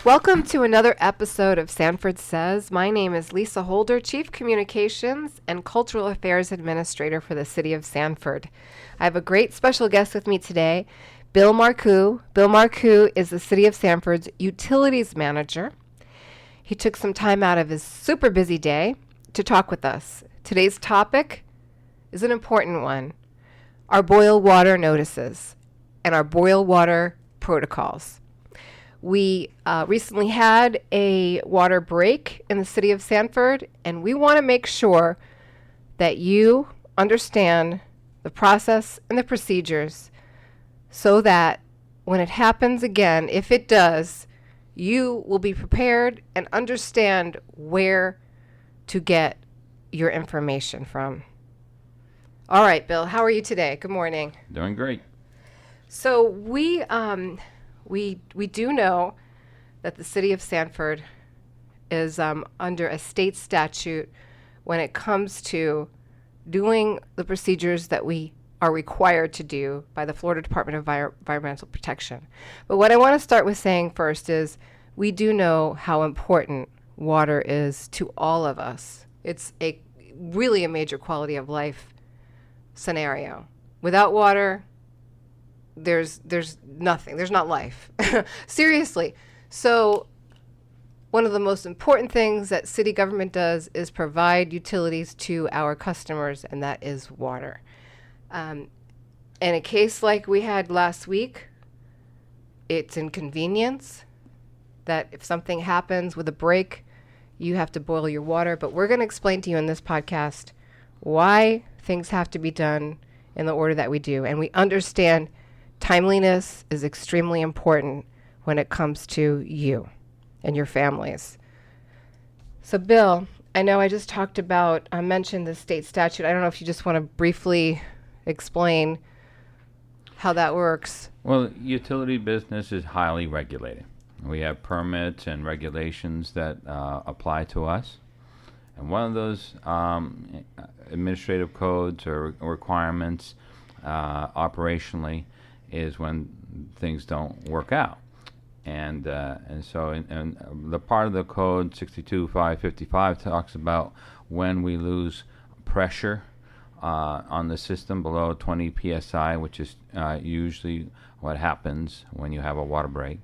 Welcome to another episode of Sanford Says. My name is Lisa Holder, Chief Communications and Cultural Affairs Administrator for the City of Sanford. I have a great special guest with me today, Bill Marcoux. Bill Marcoux is the City of Sanford's Utilities Manager. He took some time out of his super busy day to talk with us. Today's topic is an important one, our boil water notices and our boil water protocols. We recently had a water break in the city of Sanford, and we want to make sure that you understand the process and the procedures so that when it happens again, if it does, you will be prepared and understand where to get your information from. All right, Bill, how are you today? Good morning. Doing great. So we do know that the city of Sanford is under a state statute when it comes to doing the procedures that we are required to do by the Florida Department of Environmental Protection. But what I want to start with saying first is we do know how important water is to all of us. It's really a major quality of life scenario. Without water, there's nothing. There's not life. Seriously. So one of the most important things that city government does is provide utilities to our customers, and that is water. In a case like we had last week, it's inconvenience that if something happens with a break, you have to boil your water. But we're going to explain to you in this podcast why things have to be done in the order that we do. And we understand timeliness is extremely important when it comes to you and your families. So, Bill, I know I just mentioned the state statute. I don't know if you just want to briefly explain how that works. Well, utility business is highly regulated. We have permits and regulations that apply to us. And one of those administrative codes or requirements operationally is when things don't work out. And so in the part of the code 62555 talks about when we lose pressure on the system below 20 psi, which is usually what happens when you have a water break.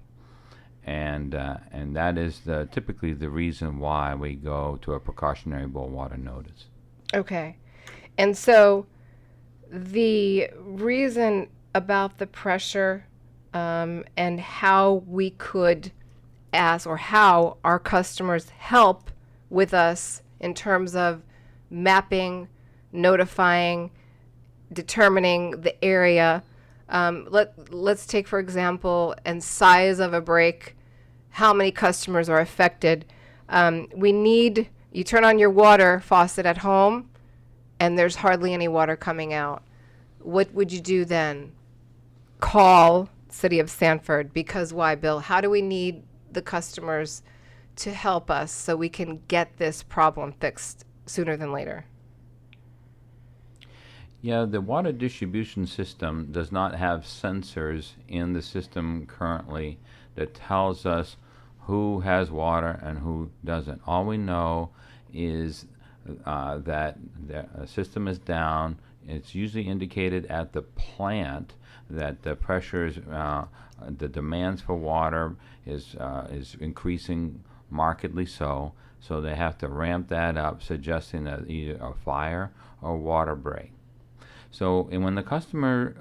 And that is typically the reason why we go to a precautionary boil water notice. Okay. And so the reason about the pressure and how we could ask, or how our customers help with us in terms of mapping, notifying, determining the area. Let's take, for example, and size of a break, how many customers are affected. You turn on your water faucet at home and there's hardly any water coming out. What would you do then? Call City of Sanford. Because why, Bill? How do we need the customers to help us so we can get this problem fixed sooner than later? Yeah, the water distribution system does not have sensors in the system currently that tells us who has water and who doesn't. All we know is that the system is down. It's usually indicated at the plant that the pressures, the demands for water is increasing markedly so they have to ramp that up, suggesting that either a fire or water break. So and when the customer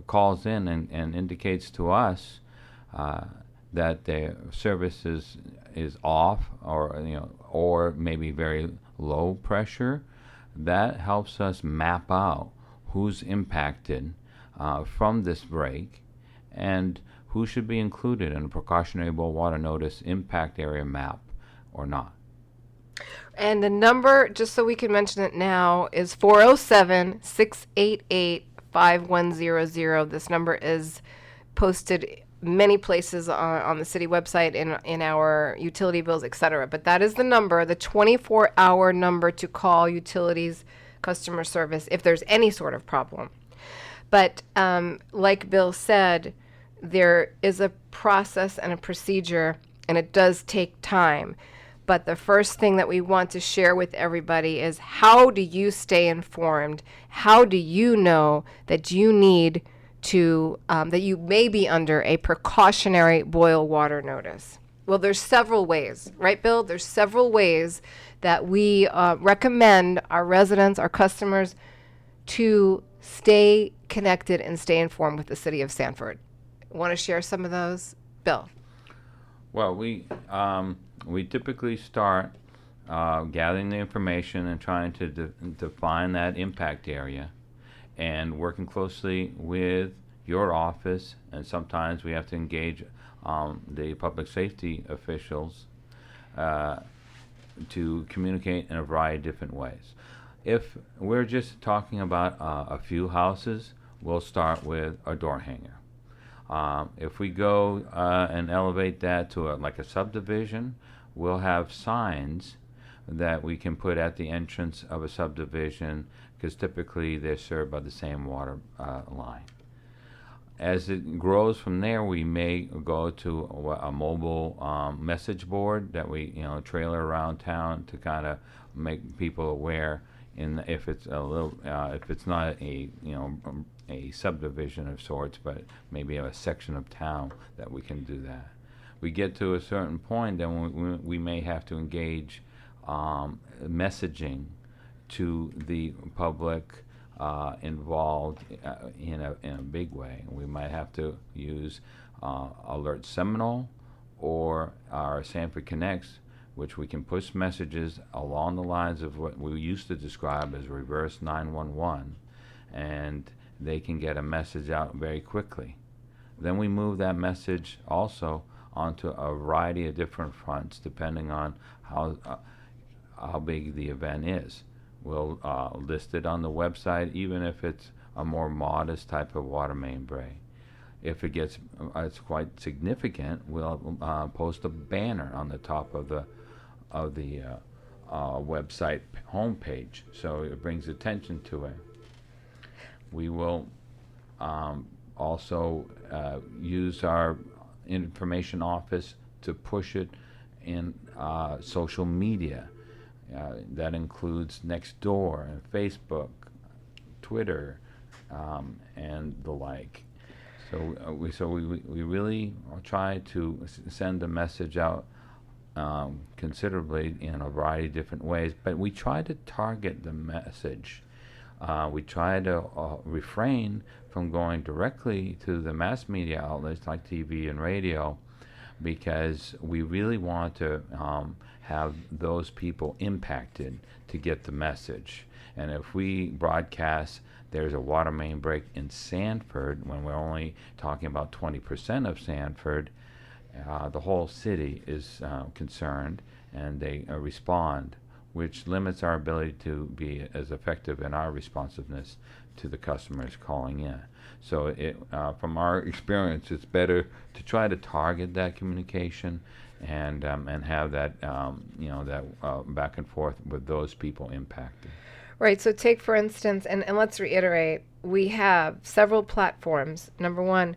calls in and indicates to us that their service is off, or maybe very low pressure, that helps us map out who's impacted from this break and who should be included in a precautionary boil water notice impact area map or not. And the number, just so we can mention it now, is 407-688-5100. This number is posted many places on the city website, in our utility bills, etc. But that is the number, the 24-hour number to call utilities customer service if there's any sort of problem. But like Bill said, there is a process and a procedure, and it does take time. But the first thing that we want to share with everybody is, how do you stay informed? How do you know that you need to, that you may be under a precautionary boil water notice? Well, there's several ways, right, Bill? There's several ways that we recommend our residents, our customers, to stay connected and stay informed with the city of Sanford. Want to share some of those, Bill? Well, we typically start gathering the information and trying to define that impact area, and working closely with your office, and sometimes we have to engage the public safety officials to communicate in a variety of different ways. If we're just talking about a few houses, we'll start with a door hanger. If we go and elevate that to like a subdivision, we'll have signs that we can put at the entrance of a subdivision, because typically they're served by the same water line. As it grows from there, we may go to a mobile message board that we trailer around town to kind of make people aware. If it's if it's not a subdivision of sorts, but maybe a section of town, that we can do that. We get to a certain point, then we may have to engage messaging to the public involved in a big way. We might have to use Alert Seminole or our Sanford Connects, which we can push messages along the lines of what we used to describe as reverse 911, and they can get a message out very quickly. Then we move that message also onto a variety of different fronts, depending on how big the event is. We'll list it on the website, even if it's a more modest type of water main break. If it gets it's quite significant, we'll post a banner on the top of the website homepage, so it brings attention to it. We will also use our information office to push it in social media. That includes Nextdoor and Facebook, Twitter, and the like. So we really try to send a message out considerably in a variety of different ways, but we try to target the message. We try to refrain from going directly to the mass media outlets like TV and radio, because we really want to have those people impacted to get the message. And if we broadcast there's a water main break in Sanford, when we're only talking about 20% of Sanford, the whole city is concerned, and they respond, which limits our ability to be as effective in our responsiveness to the customers calling in. So from our experience, it's better to try to target that communication and have that back and forth with those people impacted. Right. So take, for instance, and let's reiterate, we have several platforms. Number one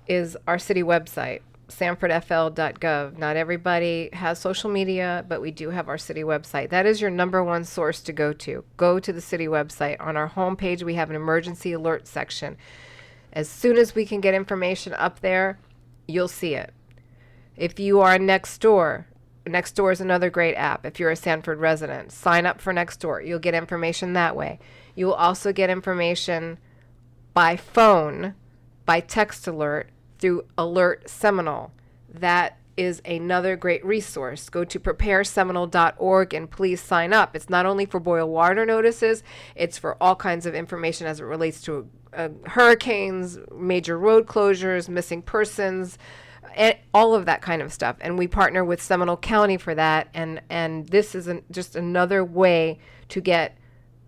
is our city website, sanfordfl.gov. Not everybody has social media, but we do have our city website. That is your number one source to go to. Go to the city website. On our homepage, we have an emergency alert section. As soon as we can get information up there, you'll see it. If you are Nextdoor, Nextdoor is another great app. If you're a Sanford resident, sign up for Nextdoor. You'll get information that way. You will also get information by phone, by text alert, through Alert Seminole. That is another great resource. Go to prepareseminole.org and please sign up. It's not only for boil water notices, it's for all kinds of information as it relates to hurricanes, major road closures, missing persons, and all of that kind of stuff. And we partner with Seminole County for that. And this is just another way to get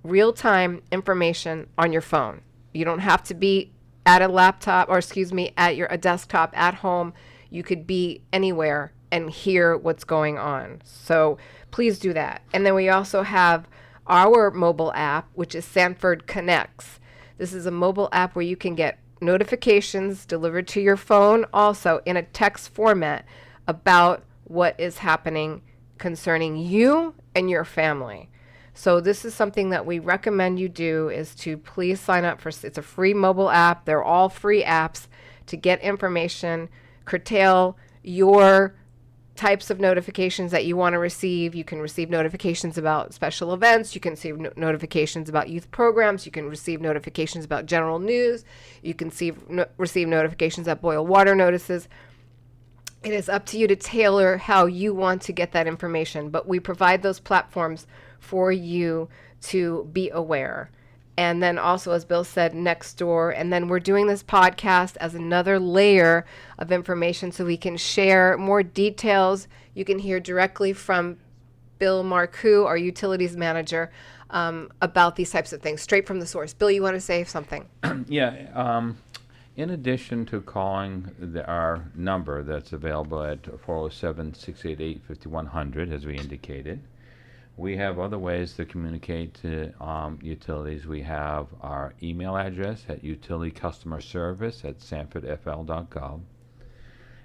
real-time information on your phone. You don't have to be at a laptop, or at a desktop at home. You could be anywhere and hear what's going on. So please do that. And then we also have our mobile app, which is Sanford Connects. This is a mobile app where you can get notifications delivered to your phone also in a text format about what is happening concerning you and your family. So this is something that we recommend you do, is to please sign up for, it's a free mobile app. They're all free apps to get information, curtail your types of notifications that you want to receive. You can receive notifications about special events. You can receive notifications about youth programs. You can receive notifications about general news. You can receive notifications about boil water notices. It is up to you to tailor how you want to get that information, but we provide those platforms for you to be aware. And then also, as Bill said, Nextdoor. And then we're doing this podcast as another layer of information so we can share more details. You can hear directly from Bill Marcoux, our utilities manager, about these types of things, straight from the source. Bill, you want to say something? Yeah. In addition to calling our number that's available at 407-688-5100, as we indicated, we have other ways to communicate to utilities. We have our email address at utilitycustomerservice@sanfordfl.gov.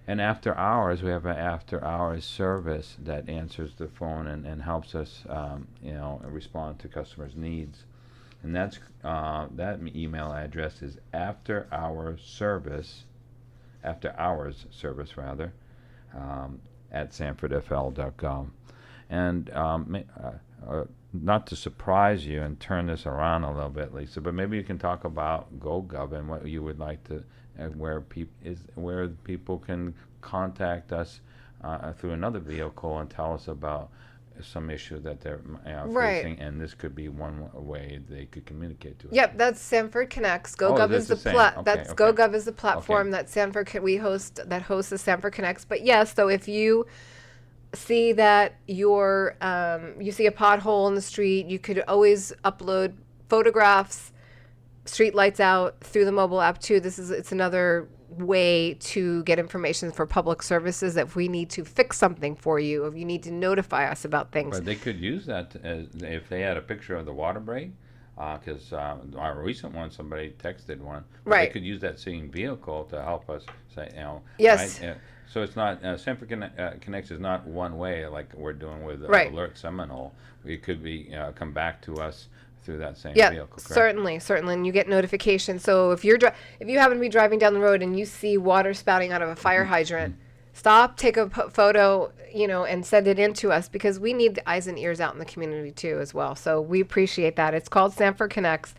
And after hours, we have an after hours service that answers the phone and helps us, respond to customers' needs. And that's that email address is after hours service at sanfordfl.gov. And not to surprise you and turn this around a little bit, Lisa, but maybe you can talk about GoGov and what you would like to, where people can contact us through another vehicle and tell us about some issue that they're Right. facing, and this could be one way they could communicate to us. Yep, that's Sanford Connects. GoGov that's is the the same. Okay, that's okay. GoGov is the platform Okay. that we host, that hosts the Sanford Connects. But yes, so if you see that you see a pothole in the street, you could always upload photographs, street lights out, through the mobile app too. It's another way to get information for public services. If we need to fix something for you, if you need to notify us about things. But they could use that as, if they had a picture of the water break, because our recent one, somebody texted one. Right. They could use that same vehicle to help us say, Yes. Right? So it's not, Sanford Connects is not one way like we're doing with Right. Alert Seminole. It could be come back to us through that same Yeah, vehicle, correct? certainly, and you get notifications. So if you happen to be driving down the road and you see water spouting out of a fire hydrant, stop, take a photo, and send it in to us, because we need the eyes and ears out in the community too as well. So we appreciate that. It's called Sanford Connects.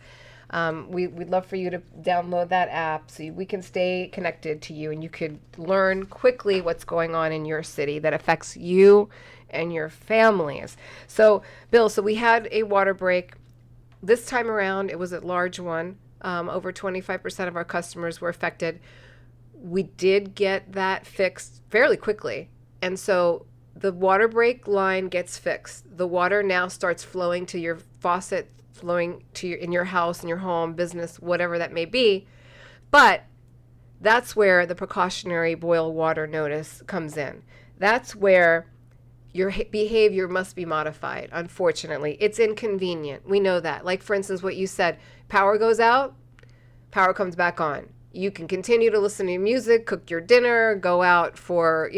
We'd love for you to download that app so we can stay connected to you, and you could learn quickly what's going on in your city that affects you and your families. So, Bill, we had a water break. This time around, it was a large one. Over 25% of our customers were affected. We did get that fixed fairly quickly. And so the water break line gets fixed. The water now starts flowing to your faucet, flowing to in your house, in your home, business, whatever that may be. But that's where the precautionary boil water notice comes in. That's where your behavior must be modified. Unfortunately, it's inconvenient. We know that. Like, for instance, what you said, power goes out, power comes back on. You can continue to listen to music, cook your dinner, go out for,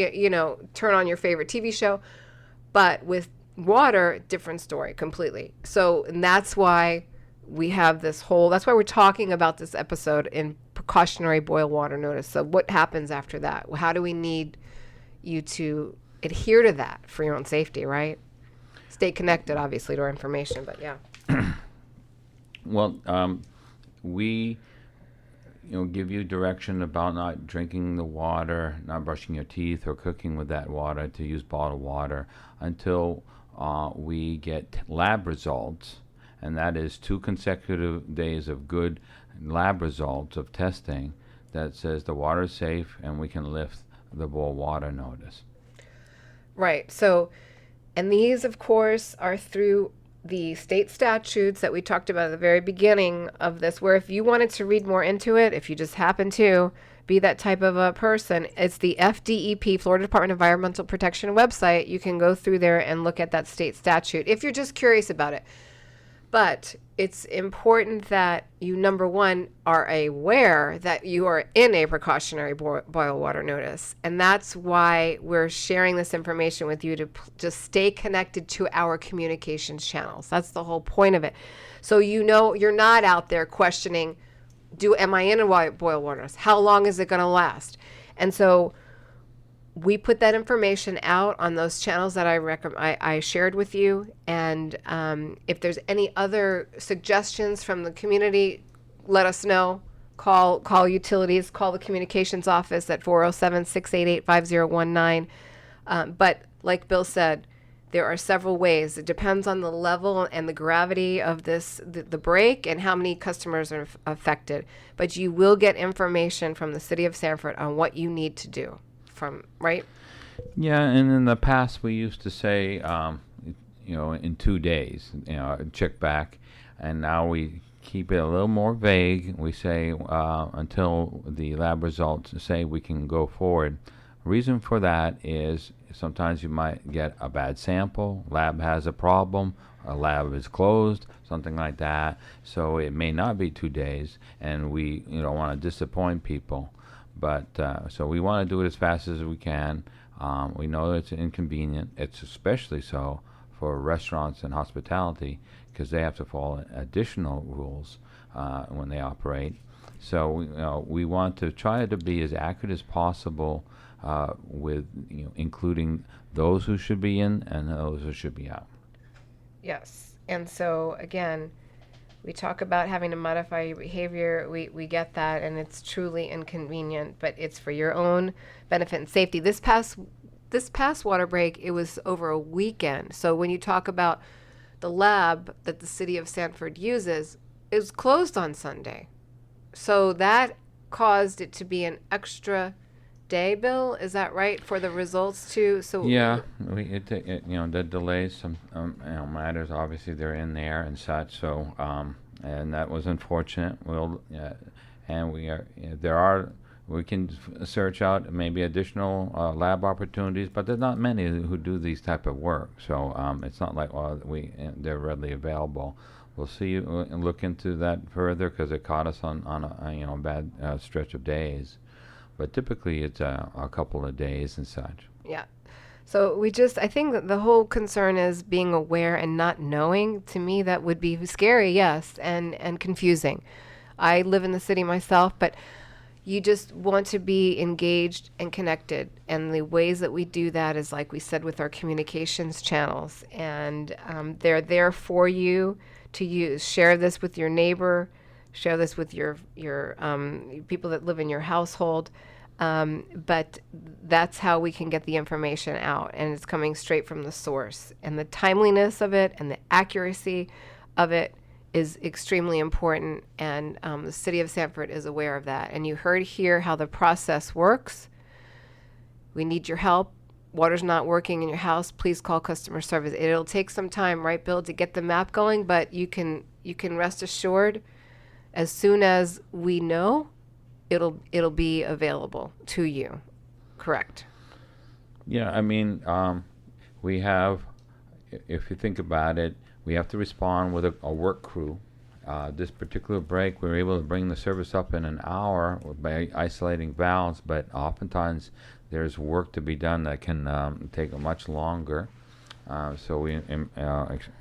turn on your favorite TV show. But with water, different story completely. So, and that's why we have that's why we're talking about this episode in precautionary boil water notice. So what happens after that? How do we need you to adhere to that for your own safety, right? Stay connected, obviously, to our information, but yeah. Well, we give you direction about not drinking the water, not brushing your teeth, or cooking with that water, to use bottled water until we get lab results, and that is 2 consecutive days of good lab results of testing that says the water is safe and we can lift the boil water notice. Right. So, and these, of course, are through the state statutes that we talked about at the very beginning of this, where if you wanted to read more into it, if you just happen to be that type of a person, it's the FDEP, Florida Department of Environmental Protection website. You can go through there and look at that state statute if you're just curious about it. But it's important that you, number one, are aware that you are in a precautionary boil water notice. And that's why we're sharing this information with you to just stay connected to our communications channels. That's the whole point of it. So you know you're not out there questioning, am I in a boil water notice? How long is it going to last? And so we put that information out on those channels that I shared with you. And if there's any other suggestions from the community, let us know. Call utilities, call the communications office at 407-688-5019. But like Bill said, there are several ways. It depends on the level and the gravity of the break and how many customers are affected. But you will get information from the city of Sanford on what you need to do. Right? Yeah, and in the past we used to say, in 2 days, check back, and now we keep it a little more vague. We say until the lab results say we can go forward. Reason for that is sometimes you might get a bad sample, lab has a problem, a lab is closed, something like that. So it may not be 2 days, and we don't want to disappoint people. But so we want to do it as fast as we can. We know it's inconvenient. It's especially so for restaurants and hospitality because they have to follow additional rules when they operate. So we want to try to be as accurate as possible with including those who should be in and those who should be out. Yes. And so again, we talk about having to modify your behavior. We get that, and it's truly inconvenient, but it's for your own benefit and safety. This past water break, it was over a weekend. So when you talk about the lab that the city of Sanford uses, it was closed on Sunday. So that caused it to be an extra day, Bill. Is that right, for the results too? So yeah, the delays, some matters. Obviously, they're in there and such. So and that was unfortunate. And we can search out maybe additional lab opportunities, but there's not many who do these type of work. So it's not like they're readily available. We'll see and look into that further because it caught us on a bad stretch of days. But typically it's a couple of days and such. Yeah. So I think that the whole concern is being aware and not knowing. To me, that would be scary, yes, and confusing. I live in the city myself, but you just want to be engaged and connected. And the ways that we do that is, like we said, with our communications channels. And they're there for you to use. Share this with your neighbor. Share this with your people that live in your household. But that's how we can get the information out, and it's coming straight from the source. And the timeliness of it and the accuracy of it is extremely important, and the city of Sanford is aware of that. And you heard here how the process works. We need your help. Water's not working in your house, please call customer service. It'll take some time, right, Bill, to get the map going, but you can rest assured as soon as we know, it'll be available to you. Correct? Yeah, I mean, we have, if you think about it, we have to respond with a work crew. This particular break, we were able to bring the service up in an hour by isolating valves, but oftentimes there's work to be done that can take much longer. So we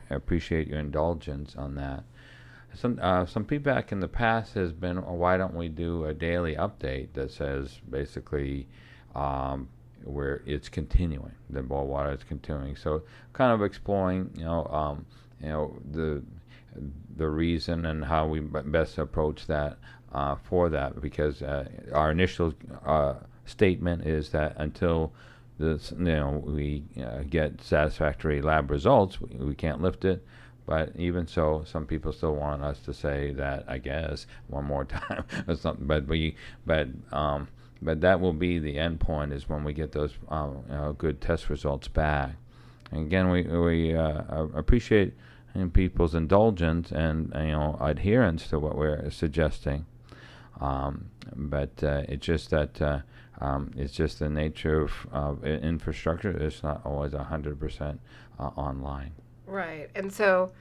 appreciate your indulgence on that. Some feedback in the past has been, why don't we do a daily update that says basically where it's continuing, the boil water is continuing. So kind of exploring, the reason and how we best approach that for that, because our initial statement is that until we get satisfactory lab results, we can't lift it. But even so, some people still want us to say that, I guess, one more time or something. But that will be the end point, is when we get those good test results back. And again, we appreciate people's indulgence and adherence to what we're suggesting. But it's just that it's just the nature of infrastructure. It's not always 100% online. Right. And so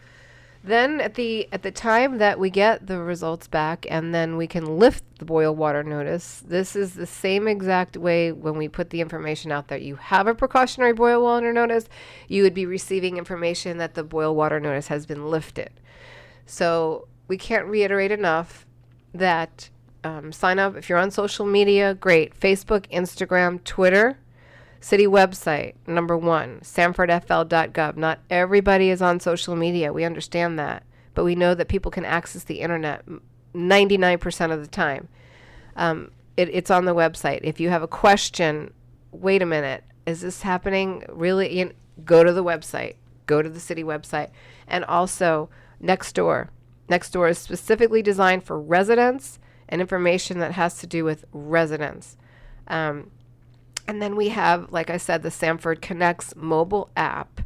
Then at the time that we get the results back, and then we can lift the boil water notice, this is the same exact way when we put the information out there. You have a precautionary boil water notice, you would be receiving information that the boil water notice has been lifted. So we can't reiterate enough that sign up. If you're on social media, great. Facebook, Instagram, Twitter. City website, number one, sanfordfl.gov. Not everybody is on social media. We understand that. But we know that people can access the internet 99% of the time. It's on the website. If you have a question, wait a minute, is this happening? Really? Go to the website. Go to the city website. And also, Nextdoor. Nextdoor is specifically designed for residents and information that has to do with residents. And then we have, like I said, the Sanford Connects mobile app.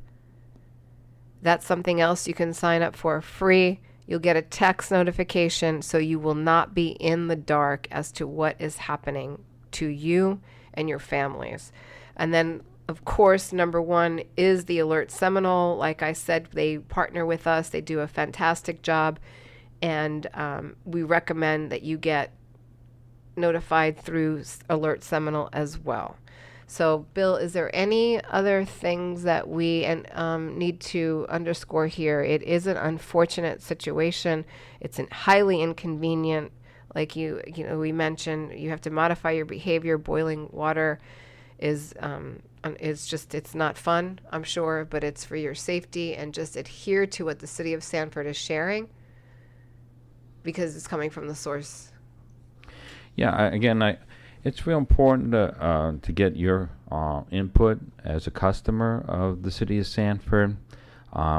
That's something else you can sign up for free. You'll get a text notification, so you will not be in the dark as to what is happening to you and your families. And then, of course, number one is the Alert Seminole. Like I said, they partner with us. They do a fantastic job. And we recommend that you get notified through Alert Seminole as well. So, Bill, is there any other things that we need to underscore here? It is an unfortunate situation. It's highly inconvenient. Like we mentioned, you have to modify your behavior. Boiling water is it's not fun, I'm sure, but it's for your safety, and just adhere to what the city of Sanford is sharing because it's coming from the source. Yeah, it's real important to get your input as a customer of the city of Sanford.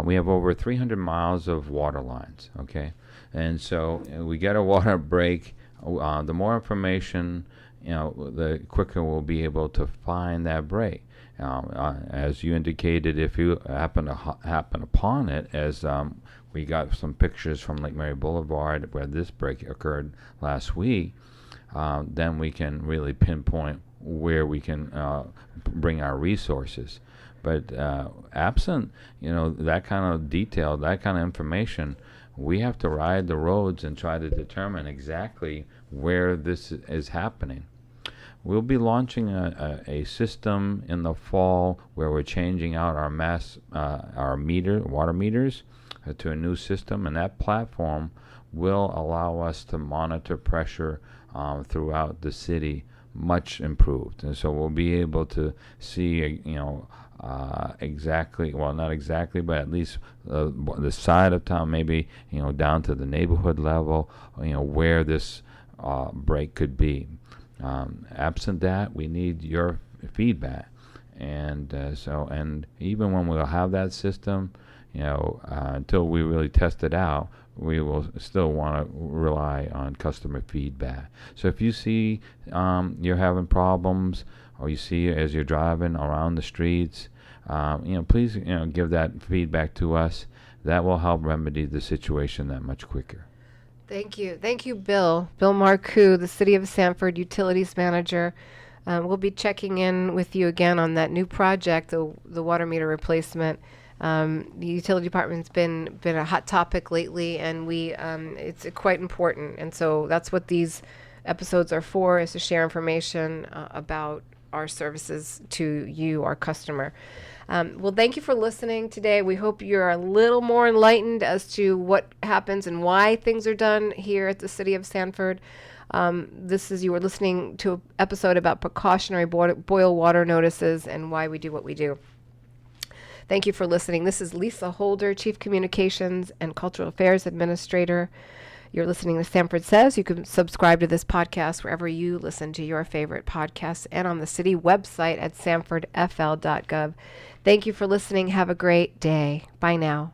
We have over 300 miles of water lines, okay? And so we get a water break. The more information, the quicker we'll be able to find that break. As you indicated, if you happen upon it, as we got some pictures from Lake Mary Boulevard where this break occurred last week, then we can really pinpoint where we can bring our resources. But absent, that kind of detail, that kind of information, we have to ride the roads and try to determine exactly where this is happening. We'll be launching a system in the fall where we're changing out our water meters to a new system, and that platform will allow us to monitor pressure throughout the city much improved. And so we'll be able to see, exactly, well, not exactly, but at least the side of town, maybe, down to the neighborhood level, where this break could be. Absent that, we need your feedback. And and even when we'll have that system, until we really test it out, we will still want to rely on customer feedback. So if you see you're having problems, or you see as you're driving around the streets, please give that feedback to us. That will help remedy the situation that much quicker. Thank you, Bill. Bill Marcoux, the City of Sanford Utilities Manager. We'll be checking in with you again on that new project, the water meter replacement. The utility department's been a hot topic lately, and it's quite important. And so that's what these episodes are for, is to share information about our services to you, our customer. Well, thank you for listening today. We hope you're a little more enlightened as to what happens and why things are done here at the City of Sanford. You were listening to an episode about precautionary boil water notices and why we do what we do. Thank you for listening. This is Lisa Holder, Chief Communications and Cultural Affairs Administrator. You're listening to Sanford Says. You can subscribe to this podcast wherever you listen to your favorite podcasts and on the city website at sanfordfl.gov. Thank you for listening. Have a great day. Bye now.